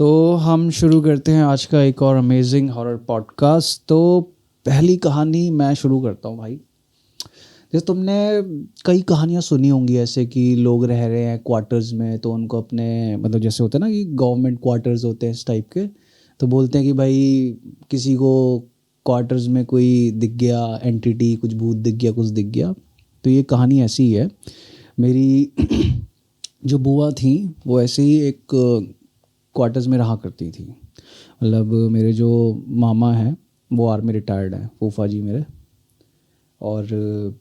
तो हम शुरू करते हैं आज का एक और अमेजिंग हॉरर पॉडकास्ट। तो पहली कहानी मैं शुरू करता हूँ भाई। जैसे तुमने कई कहानियाँ सुनी होंगी ऐसे कि लोग रह रहे हैं क्वार्टर्स में, तो उनको अपने मतलब जैसे होते हैं ना कि गवर्नमेंट क्वार्टर्स होते हैं इस टाइप के, तो बोलते हैं कि भाई किसी को क्वार्टर्स में कोई दिख गया एंटिटी, कुछ भूत दिख गया, कुछ दिख गया। तो ये कहानी ऐसी ही है। मेरी जो बुआ थी वो ऐसे ही एक क्वार्टर्स में रहा करती थी। मतलब मेरे जो मामा हैं वो आर्मी रिटायर्ड हैं, फूफा जी मेरे। और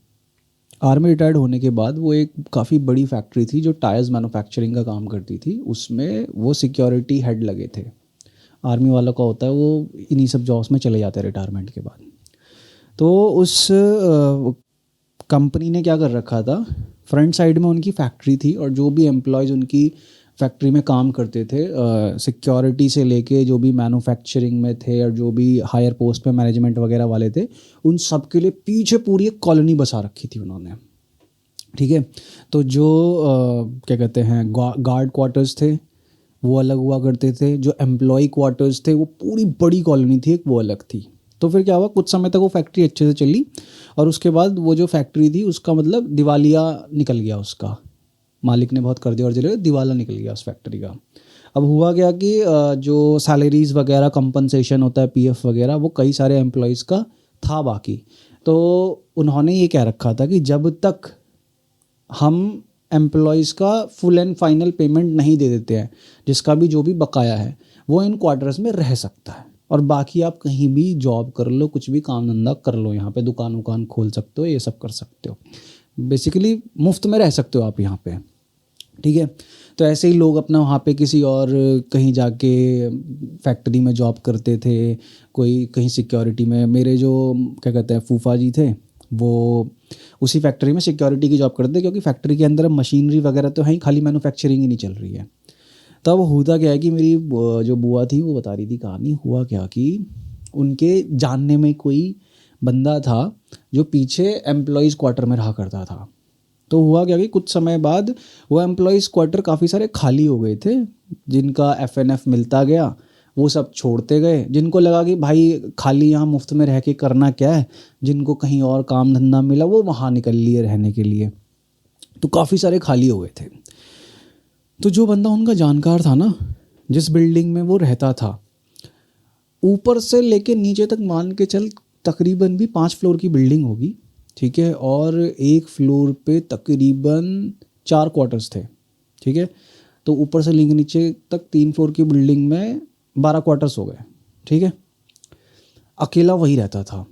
आर्मी रिटायर्ड होने के बाद वो एक काफ़ी बड़ी फैक्ट्री थी जो टायर्स मैन्युफैक्चरिंग का काम करती थी, उसमें वो सिक्योरिटी हेड लगे थे। आर्मी वालों का होता है वो इन्हीं सब जॉब्स में चले जाते हैं रिटायरमेंट के बाद। तो उस कंपनी ने क्या कर रखा था, फ्रंट साइड में उनकी फैक्ट्री थी और जो भी एम्प्लॉयज़ उनकी फैक्ट्री में काम करते थे, सिक्योरिटी से लेके जो भी मैन्युफैक्चरिंग में थे और जो भी हायर पोस्ट पे मैनेजमेंट वगैरह वाले थे, उन सब के लिए पीछे पूरी एक कॉलोनी बसा रखी थी उन्होंने। ठीक है। तो जो क्या कहते हैं गार्ड क्वार्टर्स थे वो अलग हुआ करते थे, जो एम्प्लॉय क्वार्टर्स थे वो पूरी बड़ी कॉलोनी थी एक, वो अलग थी। तो फिर क्या हुआ, कुछ समय तक वो फैक्ट्री अच्छे से चली और उसके बाद वो जो फैक्ट्री थी उसका मतलब दिवालिया निकल गया, उसका मालिक ने बहुत कर दिया और जले दिवाला निकल गया उस फैक्ट्री का। अब हुआ क्या कि जो सैलरीज वगैरह कंपनसेशन होता है, पीएफ वगैरह, वो कई सारे एम्प्लॉयज़ का था बाकी। तो उन्होंने ये कह रखा था कि जब तक हम एम्प्लॉयज़ का फुल एंड फाइनल पेमेंट नहीं दे देते हैं, जिसका भी जो भी बकाया है, वो इन क्वार्टर्स में रह सकता है और बाकी आप कहीं भी जॉब कर लो, कुछ भी काम धंधा कर लो, यहाँ पे दुकान वुकान खोल सकते हो, ये सब कर सकते हो, बेसिकली मुफ्त में रह सकते हो आप यहाँ पे। ठीक है। तो ऐसे ही लोग अपना वहाँ पे किसी और कहीं जाके फैक्ट्री में जॉब करते थे, कोई कहीं सिक्योरिटी में। मेरे जो क्या कहते हैं फूफा जी थे वो उसी फैक्ट्री में सिक्योरिटी की जॉब करते थे, क्योंकि फैक्ट्री के अंदर मशीनरी वगैरह तो है ही, खाली मैन्युफैक्चरिंग ही नहीं चल रही है। तब होता क्या है कि मेरी जो बुआ थी वो बता रही थी कहानी। हुआ क्या कि उनके जानने में कोई बंदा था जो पीछे एम्प्लॉयज़ क्वार्टर में रहा करता था। तो हुआ क्या कि कुछ समय बाद वो एम्प्लॉयज़ क्वार्टर काफ़ी सारे खाली हो गए थे, जिनका एफएनएफ मिलता गया वो सब छोड़ते गए, जिनको लगा कि भाई खाली यहाँ मुफ्त में रह के करना क्या है, जिनको कहीं और काम धंधा मिला वो वहाँ निकल लिए रहने के लिए। तो काफ़ी सारे खाली हो गए थे। तो जो बंदा उनका जानकार था ना, जिस बिल्डिंग में वो रहता था, ऊपर से लेके नीचे तक मान के चल तकरीबन भी 5 फ्लोर की बिल्डिंग होगी। ठीक है। और एक फ्लोर पे तकरीबन 4 क्वार्टर्स थे। ठीक है। तो ऊपर से लेके नीचे तक 3 फ्लोर की बिल्डिंग में 12 क्वार्टर्स हो गए। ठीक है। अकेला वही रहता था।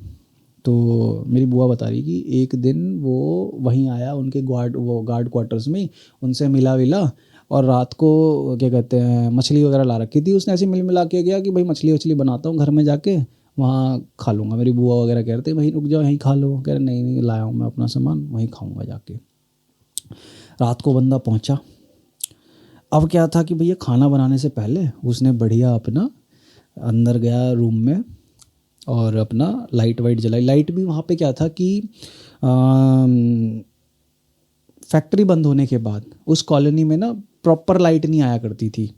तो मेरी बुआ बता रही कि एक दिन वो वहीं आया उनके गार्ड क्वार्टर्स में, उनसे मिला विला और रात को क्या कहते हैं मछली वगैरह ला रखी थी उसने। ऐसे मिल मिला के गया कि भाई मछली वछली बनाता हूँ घर में जाके, वहाँ खा लूँगा। मेरी बुआ वगैरह कह रहे थे भाई रुक जाओ यहीं खा लो, कह रहे नहीं नहीं लाया हूँ मैं अपना सामान, वहीं खाऊँगा जाके। रात को बंदा पहुँचा। अब क्या था कि भैया खाना बनाने से पहले उसने बढ़िया अपना अंदर गया रूम में और अपना लाइट वाइट जलाई। लाइट भी वहाँ पे क्या था कि फैक्ट्री बंद होने के बाद उस कॉलोनी में ना प्रॉपर लाइट नहीं आया करती थी।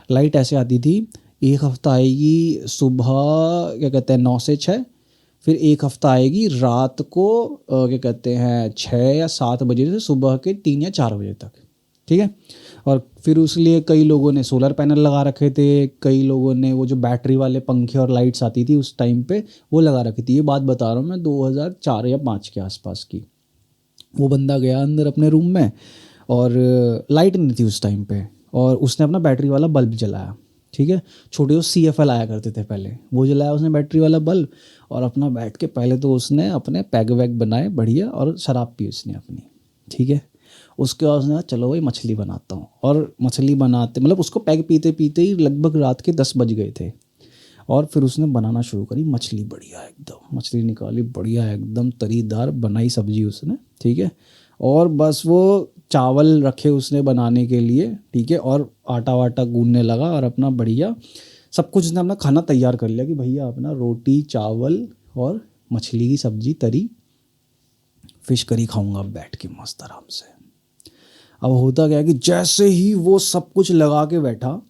लाइट ऐसे आती थी, एक हफ्ता आएगी सुबह क्या कहते हैं 9 से 6, फिर एक हफ्ता आएगी रात को क्या कहते हैं 6 या 7 बजे से सुबह के 3 या 4 बजे तक। ठीक है। और फिर उसलिए कई लोगों ने सोलर पैनल लगा रखे थे, कई लोगों ने वो जो बैटरी वाले पंखे और लाइट्स आती थी उस टाइम पे वो लगा रखी थी। ये बात बता रहा हूँ मैं 2004 या 5 के आसपास की। वो बंदा गया अंदर अपने रूम में और लाइट नहीं थी उस टाइम पे, और उसने अपना बैटरी वाला बल्ब जलाया। ठीक है। छोटे जो CFL आया करते थे पहले, वो जलाया उसने बैटरी वाला बल्ब और अपना बैठ के पहले तो उसने अपने पैग वैग बनाए बढ़िया और शराब पी उसने अपनी। ठीक है। उसके बाद उसने कहा चलो भाई मछली बनाता हूँ, और मछली बनाते मतलब उसको पैग पीते पीते ही लगभग रात के 10 बज गए थे। और फिर उसने बनाना शुरू करी मछली, बढ़िया एकदम मछली निकाली, बढ़िया एकदम तरीदार बनाई सब्जी उसने। ठीक है। और बस वो चावल रखे उसने बनाने के लिए। ठीक है। और आटा वाटा गूंदने लगा और अपना बढ़िया सब कुछ उसने अपना खाना तैयार कर लिया कि भैया अपना रोटी चावल और मछली की सब्जी तरी फिश करी खाऊंगा अब बैठ के मस्त आराम से। अब होता क्या है कि जैसे ही वो सब कुछ लगा के बैठा,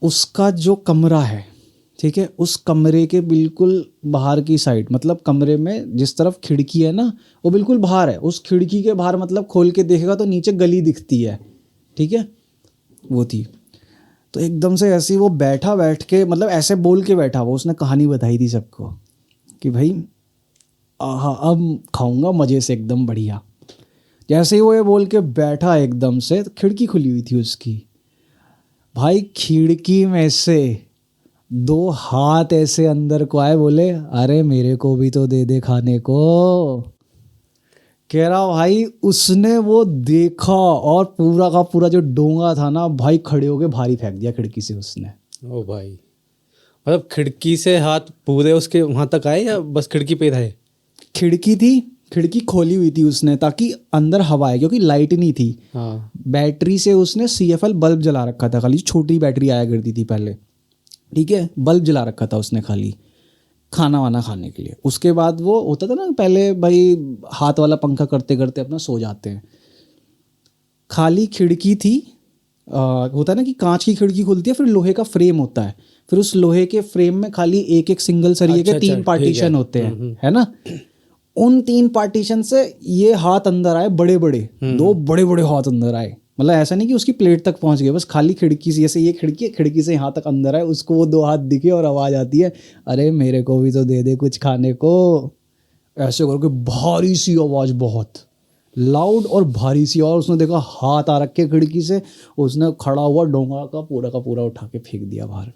उसका जो कमरा है, ठीक है, उस कमरे के बिल्कुल बाहर की साइड, मतलब कमरे में जिस तरफ खिड़की है ना वो बिल्कुल बाहर है, उस खिड़की के बाहर मतलब खोल के देखेगा तो नीचे गली दिखती है, ठीक है, वो थी। तो एकदम से ऐसे ही वो बैठ के, मतलब ऐसे बोल के बैठा, वो उसने कहानी बताई थी सबको कि भाई आहा अब खाऊंगा मज़े से एकदम बढ़िया। जैसे ही वो ये बोल के बैठा एकदम से, तो खिड़की खुली हुई थी उसकी, भाई खिड़की में से 2 हाथ ऐसे अंदर को आए, बोले अरे मेरे को भी तो दे दे खाने को। कह रहा भाई उसने वो देखा और पूरा का पूरा जो डोंगा था ना भाई, खड़े होके भारी फेंक दिया खिड़की से उसने। ओ भाई, मतलब खिड़की से हाथ पूरे उसके वहां तक आए या बस खिड़की पे रहे? खिड़की थी, खिड़की खोली हुई थी उसने ताकि अंदर हवा आए, क्योंकि लाइट नहीं थी। हाँ। बैटरी से उसने CFL बल्ब जला रखा था, खाली छोटी बैटरी आया करती थी पहले, ठीक है, बल्ब जला रखा था उसने खाली खाना वाना खाने के लिए। उसके बाद वो होता था ना पहले भाई, हाथ वाला पंखा करते करते अपना सो जाते हैं। खाली खिड़की थी, होता है ना कि कांच की खिड़की खुलती है, फिर लोहे का फ्रेम होता है, फिर उस लोहे के फ्रेम में खाली एक एक सिंगल सरिये के 3 पार्टीशन होते हैं, है ना। उन 3 पार्टीशन से ये हाथ अंदर आए, बड़े बड़े 2 बड़े बड़े हाथ अंदर आए, मतलब ऐसा नहीं कि उसकी प्लेट तक पहुंच गए, बस खाली खिड़की से, जैसे ये खिड़की है, खिड़की से यहाँ तक अंदर आए, उसको वो 2 हाथ दिखे और आवाज़ आती है अरे मेरे को भी तो दे दे कुछ खाने को। ऐसे करके भारी सी आवाज़, बहुत लाउड और भारी सी, और उसने देखा हाथ आ रखे खिड़की से, उसने खड़ा हुआ डोंगा का पूरा उठा के फेंक दिया बाहर।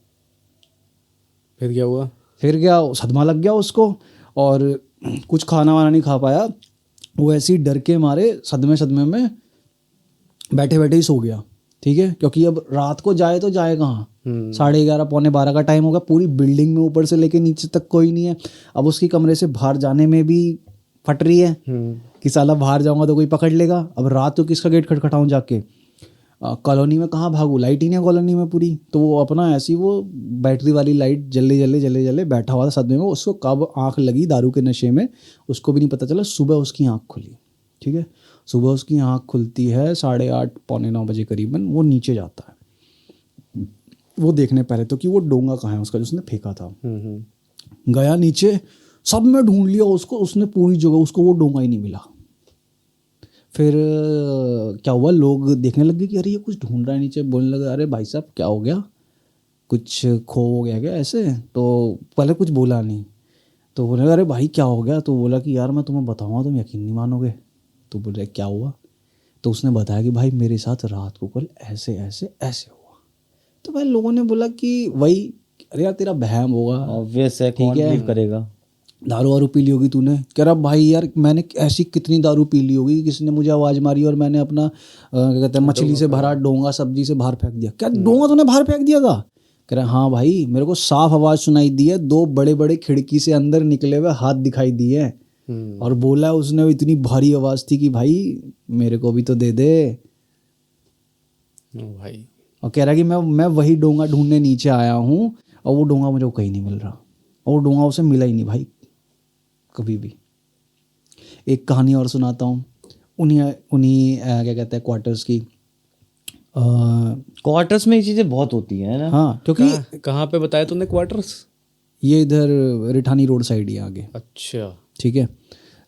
फिर क्या हुआ? फिर क्या, सदमा लग गया उसको, और कुछ खाना वाना नहीं खा पाया, वो ऐसे ही डर के मारे सदमे में बैठे बैठे ही सो गया, ठीक है, क्योंकि अब रात को जाए तो जाए कहाँ, 11:30 पौने 12 का टाइम होगा, पूरी बिल्डिंग में ऊपर से लेके नीचे तक कोई नहीं है। अब उसकी कमरे से बाहर जाने में भी फट रही है कि साला बाहर जाऊंगा तो कोई पकड़ लेगा, अब रात को किसका गेट खटखटाऊं जाके, कॉलोनी में कहाँ भागू, लाइट ही नहीं है कॉलोनी में पूरी। तो वो अपना ऐसी वो बैटरी वाली लाइट जले बैठा हुआ था सदमे में। उसको कब आँख लगी दारू के नशे में उसको भी नहीं पता चला। सुबह उसकी आँख खुली, ठीक है, सुबह उसकी आँख खुलती है 8:30 पौने 9 बजे करीबन। वो नीचे जाता है, वो देखने पहले तो कि वो डोंगा कहाँ है उसका जो उसने फेंका था। गया नीचे, सब में ढूंढ लिया उसको, उसने पूरी जगह, उसको वो डोंगा ही नहीं मिला। फिर क्या हुआ, लोग देखने लगे कि अरे ये कुछ ढूंढ रहा है नीचे। बोलने लगे अरे भाई साहब क्या हो गया, कुछ खो हो गया क्या ऐसे। तो पहले कुछ बोला नहीं, तो बोले अरे भाई क्या हो गया। तो बोला कि यार मैं तुम्हें बताऊंगा तुम यकीन नहीं मानोगे। तो बोल रहे क्या हुआ। तो उसने बताया कि भाई मेरे साथ रात को कल ऐसे ऐसे ऐसे हुआ। तो भाई लोगों ने बोला कि वही, अरे यार तेरा बहम होगा, ऑब्वियस है, कौन बिलीव करेगा, दारू वारू पी ली होगी तूने। कह रहा भाई यार मैंने ऐसी कितनी दारू पी ली होगी, किसी ने मुझे आवाज़ मारी और मैंने अपना क्या कहते हैं मछली से भरा डोंगा सब्जी से बाहर फेंक दिया। क्या डोंगा तूने बाहर फेंक दिया था। कह रहा हाँ भाई मेरे को साफ आवाज़ सुनाई दी है, 2 बड़े बड़े खिड़की से अंदर निकले हुए हाथ दिखाई दिए हैं। और बोला उसने, इतनी भारी आवाज़ थी कि भाई मेरे को भी तो दे दे भाई। और कह रहा कि मैं वही डोंगा ढूंढने नीचे आया हूँ और वो डोंगा मुझे कहीं नहीं मिल रहा, और वो डोंगा उसे मिला ही नहीं भाई कभी भी। एक कहानी और सुनाता हूँ उन्हीं क्या कहते हैं क्वार्टर्स की। क्वार्टर्स में ये चीज़ें बहुत होती हैं ना। हाँ क्योंकि कहाँ पे बताया तूने क्वार्टर्स? ये इधर रिठानी रोड साइड ही आगे। अच्छा ठीक है,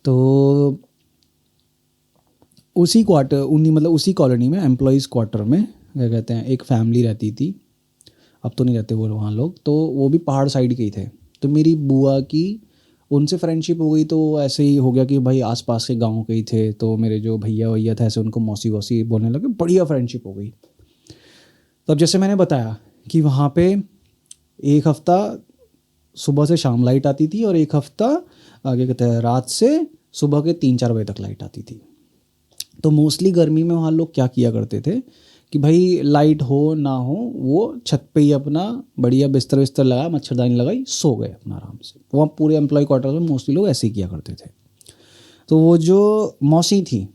तो उसी क्वार्टर उन्हीं मतलब उसी कॉलोनी में एम्प्लॉयज़ क्वार्टर में क्या कहते हैं एक फैमिली रहती थी। अब तो नहीं रहते वो वहाँ लोग, तो वो भी पहाड़ साइड के ही थे। तो मेरी बुआ की उनसे फ्रेंडशिप हो गई, तो ऐसे ही हो गया कि भाई आसपास के गांव के ही थे। तो मेरे जो भैया थे ऐसे उनको मौसी वौसी बोलने लगे, बढ़िया फ्रेंडशिप हो गई। तब जैसे मैंने बताया कि वहाँ पे एक हफ़्ता सुबह से शाम लाइट आती थी और एक हफ़्ता आगे कहते हैं रात से सुबह के 3-4 बजे तक लाइट आती थी। तो मोस्टली गर्मी में वहाँ लोग क्या किया करते थे कि भाई लाइट हो ना हो वो छत पे ही अपना बढ़िया बिस्तर विस्तर लगाया, मच्छरदानी लगाई, सो गए अपना आराम से। वहाँ पूरे एम्प्लॉय क्वार्टर में मोस्टली लोग ऐसे ही किया करते थे। तो वो जो मौसी थी,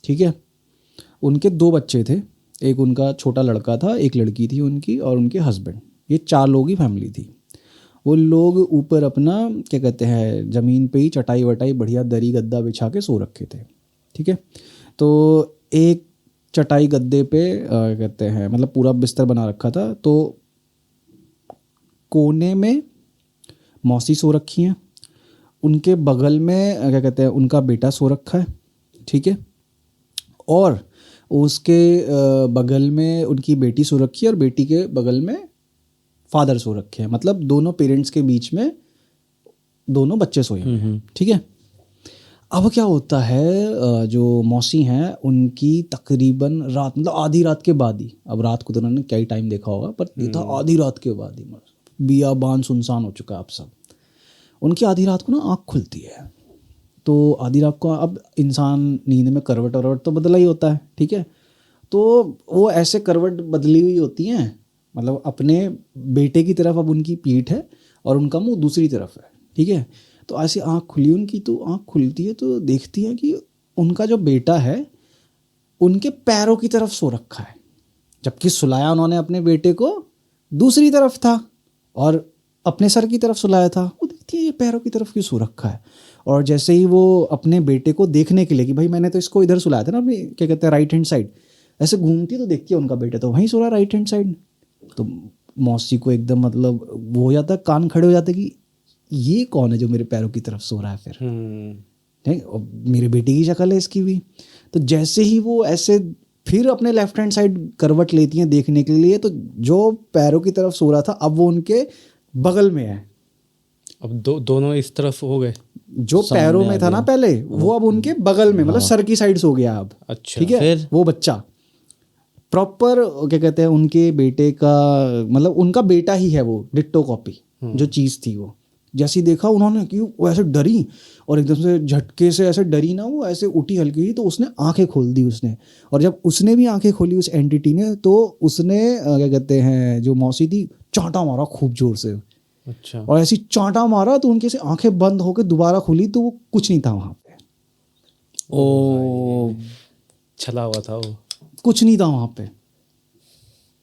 ठीक है, उनके 2 बच्चे थे, एक उनका छोटा लड़का था, एक लड़की थी उनकी और उनके हस्बैंड। ये 4 लोग ही फैमिली थी। वो लोग ऊपर अपना क्या कहते हैं ज़मीन पे ही चटाई वटाई बढ़िया दरी गद्दा बिछा के सो रखे थे। ठीक है, तो एक चटाई गद्दे पे कहते हैं मतलब पूरा बिस्तर बना रखा था। तो कोने में मौसी सो रखी हैं, उनके बगल में क्या कहते हैं उनका बेटा सो रखा है, ठीक है, और उसके बगल में उनकी बेटी सो रखी है और बेटी के बगल में फादर सो रखे हैं, मतलब दोनों पेरेंट्स के बीच में दोनों बच्चे सोए हुए हैं, ठीक है। अब क्या होता है, जो मौसी हैं उनकी तकरीबन रात मतलब आधी रात के बाद ही, अब रात को तो उन्होंने क्या ही टाइम देखा होगा, पर ये था आधी रात के बाद ही, बियाबान सुनसान हो चुका आप सब, उनकी आधी रात को ना आँख खुलती है। तो आधी रात को अब इंसान नींद में करवट वरवट तो बदला ही होता है, ठीक है, तो वो ऐसे करवट बदली हुई होती हैं, मतलब अपने बेटे की तरफ अब उनकी पीठ है और उनका मुंह दूसरी तरफ है, ठीक है। तो ऐसे आँख खुली उनकी, तो आँख खुलती है तो देखती है कि उनका जो बेटा है उनके पैरों की तरफ सो रखा है, जबकि सुलाया उन्होंने अपने बेटे को दूसरी तरफ था और अपने सर की तरफ सुलाया था। वो देखती है ये पैरों की तरफ क्यों सो रखा है, और जैसे ही वो अपने बेटे को देखने के लिए कि भाई मैंने तो इसको इधर सुलाया था ना, अपनी क्या कहते हैं राइट हैंड साइड, ऐसे घूमती है तो देखती है उनका बेटा तो वहीं सो रहा है राइट हैंड साइड। तो मौसी को एकदम मतलब वो हो जाता है, कान खड़े हो जाते हैं कि ये कौन है जो मेरे पैरों की तरफ सो रहा है फिर, नहीं मेरे बेटे की शक्ल है इसकी भी। तो जैसे ही वो ऐसे फिर अपने लेफ्ट हैंड साइड करवट लेती हैं देखने के लिए, तो जो पैरों की तरफ सो रहा था अब वो उनके बगल में है। अब दोनों इस तरफ हो गए, जो पैरों में था ना पहले वो अब उनके बगल में, मतलब सर की साइड सो गया अब। अच्छा, ठीक है, फिर वो बच्चा प्रॉपर क्या कहते हैं उनके बेटे का, मतलब उनका बेटा ही है वो, डिट्टो कॉपी जो चीज़ थी वो। जैसे ही देखा उन्होंने कि वो ऐसे डरी और एकदम से झटके से ऐसे डरी ना, वो ऐसे उठी हल्की, तो उसने आंखें खोल दी उसने। और जब उसने भी आंखें खोली उस एंटिटी ने, तो उसने क्या कहते हैं जो मौसी थी चांटा मारा खूब जोर से। अच्छा, और ऐसी चांटा मारा तो उनकी से आंखें बंद होकर दोबारा खुली तो वो कुछ नहीं था वहाँ पे। ओ छला हुआ था वो, कुछ नहीं था वहाँ पे,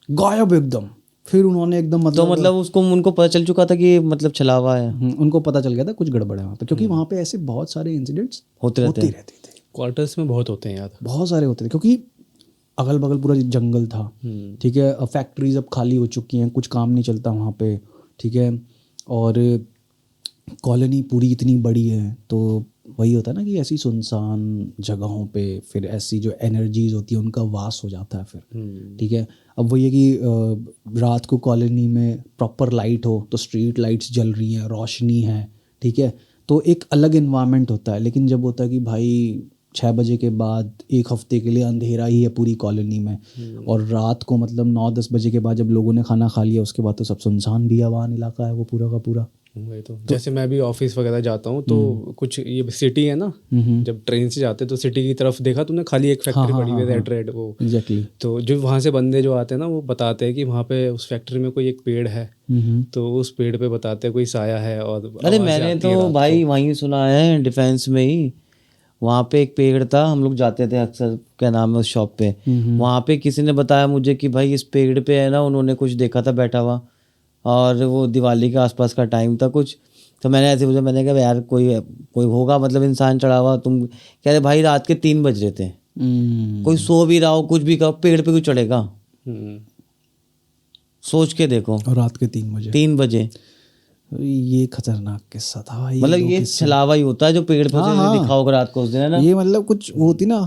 गायब एकदम। फिर उन्होंने एकदम तो मतलब उसको उनको पता चल चुका था कि मतलब छलावा है। उनको पता चल गया था कुछ गड़बड़ है वहाँ पे, क्योंकि वहाँ पे ऐसे बहुत सारे इंसिडेंट्स होते रहते थे। क्वार्टर्स में बहुत होते हैं यार, बहुत सारे होते थे, क्योंकि अगल बगल पूरा जंगल था, ठीक है। फैक्ट्रीज अब खाली हो चुकी हैं, कुछ काम नहीं चलता वहाँ पे, ठीक है। और कॉलोनी पूरी इतनी बड़ी है, तो वही होता है ना कि ऐसी सुनसान जगहों पे फिर ऐसी जो एनर्जीज होती है उनका वास हो जाता है फिर, ठीक है। अब वही है कि रात को कॉलोनी में प्रॉपर लाइट हो, तो स्ट्रीट लाइट्स जल रही हैं, रोशनी है, ठीक है, तो एक अलग इन्वायरमेंट होता है। लेकिन जब होता है कि भाई 6 बजे के बाद एक हफ्ते के लिए अंधेरा ही है पूरी कॉलोनी में, और रात को मतलब 9-10 बजे के बाद जब लोगों ने खाना खा लिया उसके बाद तो सब सुनसान बियाबान इलाका है वो पूरा का पूरा। वही तो जैसे मैं भी ऑफिस वगैरह जाता हूँ तो कुछ ये सिटी है ना, जब ट्रेन से जाते तो सिटी की तरफ देखा तुमने, खाली एक फैक्ट्री पड़ी हुई है रेड वो, एग्जैक्टली। तो जो वहाँ से बंदे जो आते हैं ना वो बताते हैं कि वहाँ पे उस फैक्ट्री में कोई एक पेड़ है, तो उस पेड़ पे बताते हैं कोई साया है। और अरे मैंने तो भाई वहीं सुना है डिफेंस में ही, वहाँ पे एक पेड़ था, हम लोग जाते थे अक्सर, क्या नाम है उस शॉप पे, वहाँ पे किसी ने बताया मुझे कि भाई इस पेड़ पे है ना उन्होंने कुछ देखा था बैठा हुआ, और वो दिवाली के आसपास का टाइम था कुछ। तो मैंने ऐसे पूछा, मैंने कहा यार कोई होगा मतलब इंसान चढ़ा हुआ, तुम कह रहे भाई रात के 3 बज रहे थे, कोई सो भी रहा हो कुछ भी कहो, पेड़ पे क्यों चढ़ेगा, सोच के देखो। और रात के 3 बजे ये खतरनाक किस्सा था भाई। मतलब ये छलावा ही होता है जो पेड़ पे दिखा होगा रात को उस दिन, है ना। ये मतलब कुछ वो होती ना